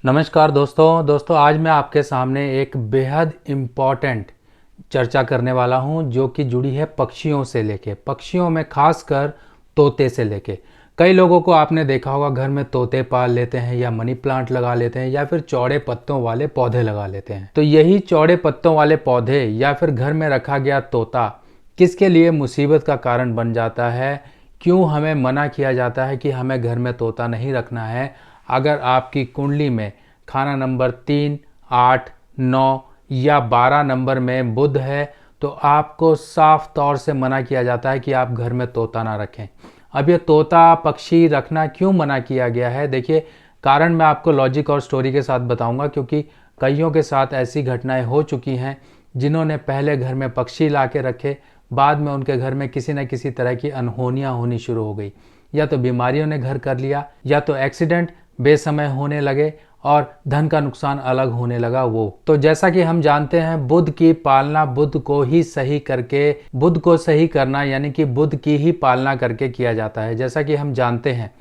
नमस्कार दोस्तों आज मैं आपके सामने एक बेहद इम्पॉर्टेंट चर्चा करने वाला हूं जो कि जुड़ी है पक्षियों से लेके, पक्षियों में खासकर तोते से लेके। कई लोगों को आपने देखा होगा घर में तोते पाल लेते हैं या मनी प्लांट लगा लेते हैं या फिर चौड़े पत्तों वाले पौधे लगा लेते हैं। तो यही चौड़े पत्तों वाले पौधे या फिर घर में रखा गया तोता किसके लिए मुसीबत का कारण बन जाता है, क्यों हमें मना किया जाता है कि हमें घर में तोता नहीं रखना है। अगर आपकी कुंडली में खाना नंबर 3, 8, 9 या 12 नंबर में बुध है तो आपको साफ तौर से मना किया जाता है कि आप घर में तोता ना रखें। अब ये तोता पक्षी रखना क्यों मना किया गया है, देखिए कारण मैं आपको लॉजिक और स्टोरी के साथ बताऊंगा, क्योंकि कईयों के साथ ऐसी घटनाएं हो चुकी हैं जिन्होंने पहले घर में पक्षी ला के रखे, बाद में उनके घर में किसी न किसी तरह की अनहोनियां होनी शुरू हो गई, या तो बीमारियों ने घर कर लिया या तो एक्सीडेंट बेसमय होने लगे और धन का नुकसान अलग होने लगा। वो तो जैसा कि हम जानते हैं बुध की पालना बुध को ही सही करके, बुध को सही करना यानी कि बुध की ही पालना करके किया जाता है। जैसा कि हम जानते हैं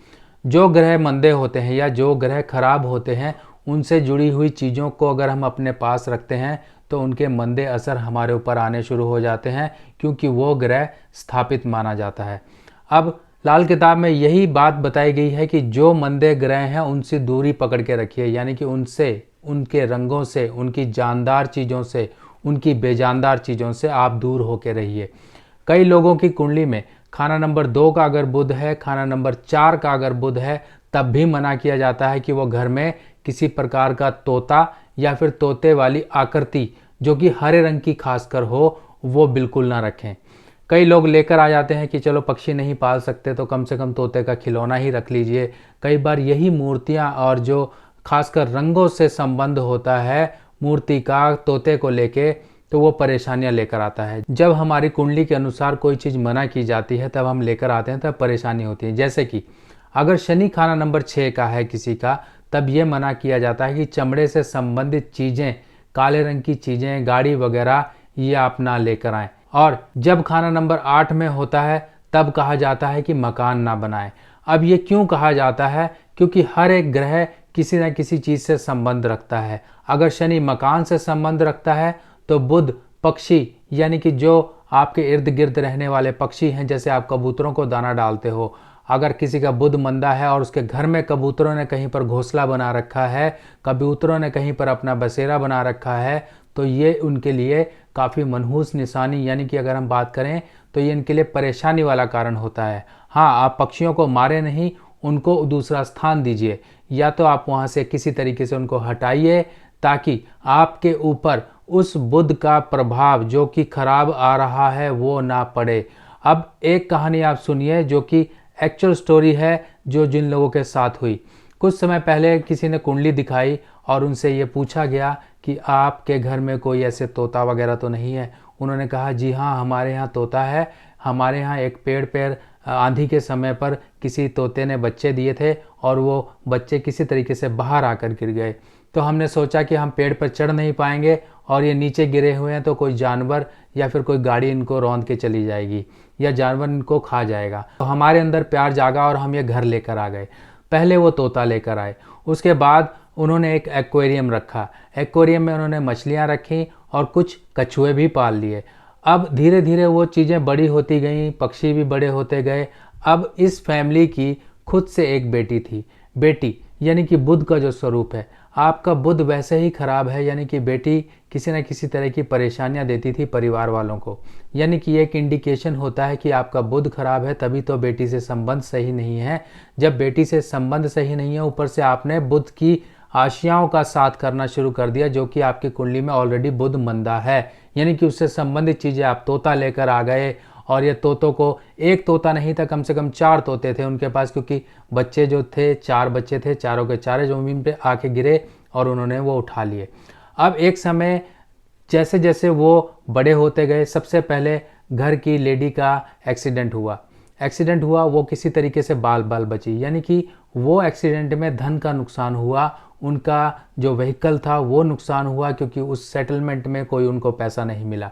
जो ग्रह मंदे होते हैं या जो ग्रह खराब होते हैं उनसे जुड़ी हुई चीज़ों को अगर हम अपने पास रखते हैं तो उनके मंदे असर हमारे ऊपर आने शुरू हो जाते हैं, क्योंकि वो ग्रह स्थापित माना जाता है। अब लाल किताब में यही बात बताई गई है कि जो मंदे ग्रह हैं उनसे दूरी पकड़ के रखिए, यानी कि उनसे, उनके रंगों से, उनकी जानदार चीज़ों से, उनकी बेजानदार चीज़ों से आप दूर होकर रहिए। कई लोगों की कुंडली में खाना नंबर 2 का अगर बुध है, खाना नंबर 4 का अगर बुध है, तब भी मना किया जाता है कि वो घर में किसी प्रकार का तोता या फिर तोते वाली आकृति जो कि हरे रंग की खासकर हो वो बिल्कुल ना रखें। कई लोग लेकर आ जाते हैं कि चलो पक्षी नहीं पाल सकते तो कम से कम तोते का खिलौना ही रख लीजिए। कई बार यही मूर्तियां और जो खासकर रंगों से संबंध होता है मूर्ति का तोते को लेके, तो वो परेशानियां लेकर आता है। जब हमारी कुंडली के अनुसार कोई चीज़ मना की जाती है तब हम लेकर आते हैं, तब परेशानी होती है। जैसे कि अगर शनि खाना नंबर 6 का है किसी का, तब ये मना किया जाता है कि चमड़े से संबंधित चीज़ें, काले रंग की चीज़ें, गाड़ी वगैरह ये आप ना लेकर आएँ। और जब खाना नंबर 8 में होता है तब कहा जाता है कि मकान ना बनाएं। अब ये क्यों कहा जाता है, क्योंकि हर एक ग्रह किसी न किसी चीज़ से संबंध रखता है। अगर शनि मकान से संबंध रखता है तो बुध पक्षी, यानी कि जो आपके इर्द गिर्द रहने वाले पक्षी हैं, जैसे आप कबूतरों को दाना डालते हो, अगर किसी का बुध मंदा है और उसके घर में कबूतरों ने कहीं पर घोंसला बना रखा है, कबूतरों ने कहीं पर अपना बसेरा बना रखा है, तो ये उनके लिए काफ़ी मनहूस निशानी, यानी कि अगर हम बात करें तो ये इनके लिए परेशानी वाला कारण होता है। हाँ, आप पक्षियों को मारे नहीं, उनको दूसरा स्थान दीजिए, या तो आप वहाँ से किसी तरीके से उनको हटाइए ताकि आपके ऊपर उस बुध का प्रभाव जो कि खराब आ रहा है वो ना पड़े। अब एक कहानी आप सुनिए जो कि एक्चुअल स्टोरी है, जो जिन लोगों के साथ हुई। कुछ समय पहले किसी ने कुंडली दिखाई और उनसे ये पूछा गया कि आपके घर में कोई ऐसे तोता वगैरह तो नहीं है। उन्होंने कहा जी हाँ, हमारे यहाँ तोता है। हमारे यहाँ एक पेड़ पर आंधी के समय पर किसी तोते ने बच्चे दिए थे और वो बच्चे किसी तरीके से बाहर आकर गिर गए। तो हमने सोचा कि हम पेड़ पर चढ़ नहीं पाएंगे और ये नीचे गिरे हुए हैं तो कोई जानवर या फिर कोई गाड़ी इनको रौंद के चली जाएगी या जानवर इनको खा जाएगा। तो हमारे अंदर प्यार जागा और हम ये घर लेकर आ गए। पहले वो तोता लेकर आए, उसके बाद उन्होंने एक एक्वेरियम रखा। एक्वेरियम में उन्होंने मछलियाँ रखी और कुछ कछुए भी पाल लिए। अब धीरे धीरे वो चीज़ें बड़ी होती गईं, पक्षी भी बड़े होते गए। अब इस फैमिली की खुद से एक बेटी थी। बेटी यानी कि बुध का जो स्वरूप है, आपका बुध वैसे ही खराब है, यानी कि बेटी किसी न किसी तरह की परेशानियां देती थी परिवार वालों को। यानी कि एक इंडिकेशन होता है कि आपका बुध खराब है, तभी तो बेटी से संबंध सही नहीं है। जब बेटी से संबंध सही नहीं है, ऊपर से आपने बुध की आशियाओं का साथ करना शुरू कर दिया, जो कि आपकी कुंडली में ऑलरेडी बुध मंदा है, यानी कि उससे संबंधित चीज़ें आप तोता लेकर आ गए। और ये तोतों को, एक तोता नहीं था, कम से कम 4 तोते थे उनके पास, क्योंकि बच्चे जो थे 4 बच्चे थे, चारों के चारे ज़मीन पे आके गिरे और उन्होंने वो उठा लिए। अब एक समय जैसे जैसे वो बड़े होते गए, सबसे पहले घर की लेडी का एक्सीडेंट हुआ। वो किसी तरीके से बाल बाल बची, यानी कि वो एक्सीडेंट में धन का नुकसान हुआ, उनका जो व्हीकल था वो नुकसान हुआ, क्योंकि उस सेटलमेंट में कोई उनको पैसा नहीं मिला।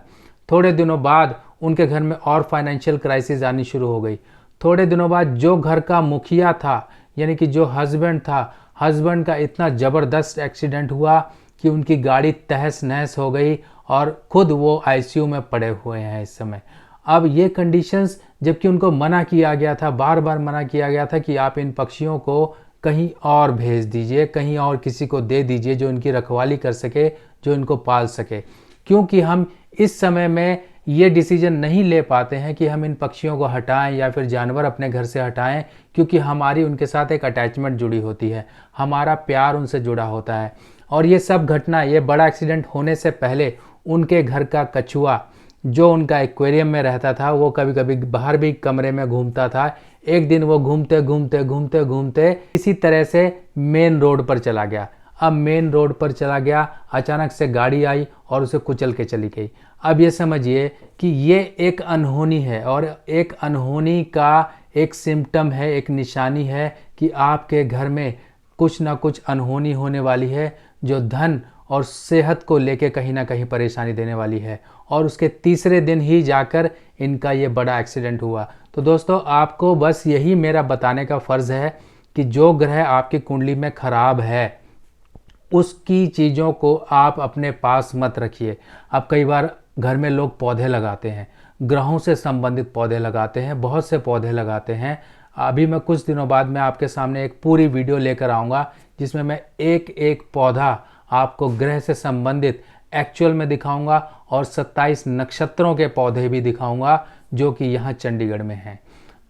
थोड़े दिनों बाद उनके घर में और फाइनेंशियल क्राइसिस आनी शुरू हो गई। थोड़े दिनों बाद जो घर का मुखिया था, यानी कि जो हस्बैंड था, हस्बैंड का इतना ज़बरदस्त एक्सीडेंट हुआ कि उनकी गाड़ी तहस नहस हो गई और खुद वो आईसीयू में पड़े हुए हैं इस समय। अब ये कंडीशंस, जबकि उनको मना किया गया था, बार बार मना किया गया था कि आप इन पक्षियों को कहीं और भेज दीजिए, कहीं और किसी को दे दीजिए जो इनकी रखवाली कर सके, जो इनको पाल सके। क्योंकि हम इस समय में ये डिसीजन नहीं ले पाते हैं कि हम इन पक्षियों को हटाएं या फिर जानवर अपने घर से हटाएं, क्योंकि हमारी उनके साथ एक अटैचमेंट जुड़ी होती है, हमारा प्यार उनसे जुड़ा होता है। और ये सब घटना, ये बड़ा एक्सीडेंट होने से पहले उनके घर का कछुआ जो उनका एक्वेरियम में रहता था, वो कभी कभी बाहर भी कमरे में घूमता था। एक दिन वो घूमते घूमते घूमते घूमते इसी तरह से मेन रोड पर चला गया। अब मेन रोड पर चला गया, अचानक से गाड़ी आई और उसे कुचल के चली गई। अब ये समझिए कि ये एक अनहोनी है, और एक अनहोनी का एक सिम्टम है, एक निशानी है कि आपके घर में कुछ ना कुछ अनहोनी होने वाली है, जो धन और सेहत को लेके कहीं ना कहीं परेशानी देने वाली है। और उसके तीसरे दिन ही जाकर इनका ये बड़ा एक्सीडेंट हुआ। तो दोस्तों, आपको बस यही मेरा बताने का फ़र्ज़ है कि जो ग्रह आपकी कुंडली में ख़राब है, उसकी चीज़ों को आप अपने पास मत रखिए। अब कई बार घर में लोग पौधे लगाते हैं, ग्रहों से संबंधित पौधे लगाते हैं, बहुत से पौधे लगाते हैं। अभी मैं कुछ दिनों बाद मैं आपके सामने एक पूरी वीडियो लेकर आऊँगा जिसमें मैं एक एक पौधा आपको ग्रह से संबंधित एक्चुअल में दिखाऊंगा, और 27 नक्षत्रों के पौधे भी दिखाऊंगा जो कि यहाँ चंडीगढ़ में हैं।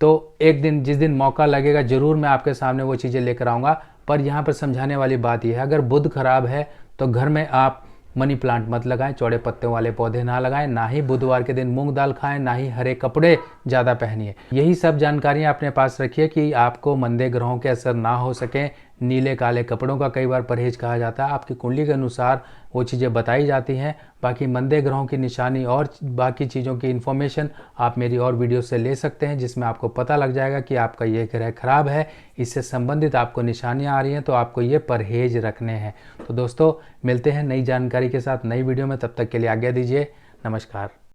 तो एक दिन, जिस दिन मौका लगेगा, ज़रूर मैं आपके सामने वो चीज़ें लेकर आऊँगा। पर यहाँ पर समझाने वाली बात यह है, अगर बुध खराब है तो घर में आप मनी प्लांट मत लगाएं, चौड़े पत्तों वाले पौधे ना लगाएं, ना ही बुधवार के दिन मूंग दाल खाएं, ना ही हरे कपड़े ज़्यादा पहनिए। यही सब जानकारियाँ अपने पास रखिए कि आपको मंदे ग्रहों के असर ना हो सकें। नीले काले कपड़ों का कई बार परहेज कहा जाता है, आपकी कुंडली के अनुसार वो चीज़ें बताई जाती हैं। बाकी मंदे ग्रहों की निशानी और बाकी चीज़ों की इन्फॉर्मेशन आप मेरी और वीडियो से ले सकते हैं, जिसमें आपको पता लग जाएगा कि आपका ये ग्रह खराब है, इससे संबंधित आपको निशानियाँ आ रही हैं, तो आपको ये परहेज रखने हैं। तो दोस्तों, मिलते हैं नई जानकारी के साथ नई वीडियो में, तब तक के लिए आज्ञा दीजिए। नमस्कार।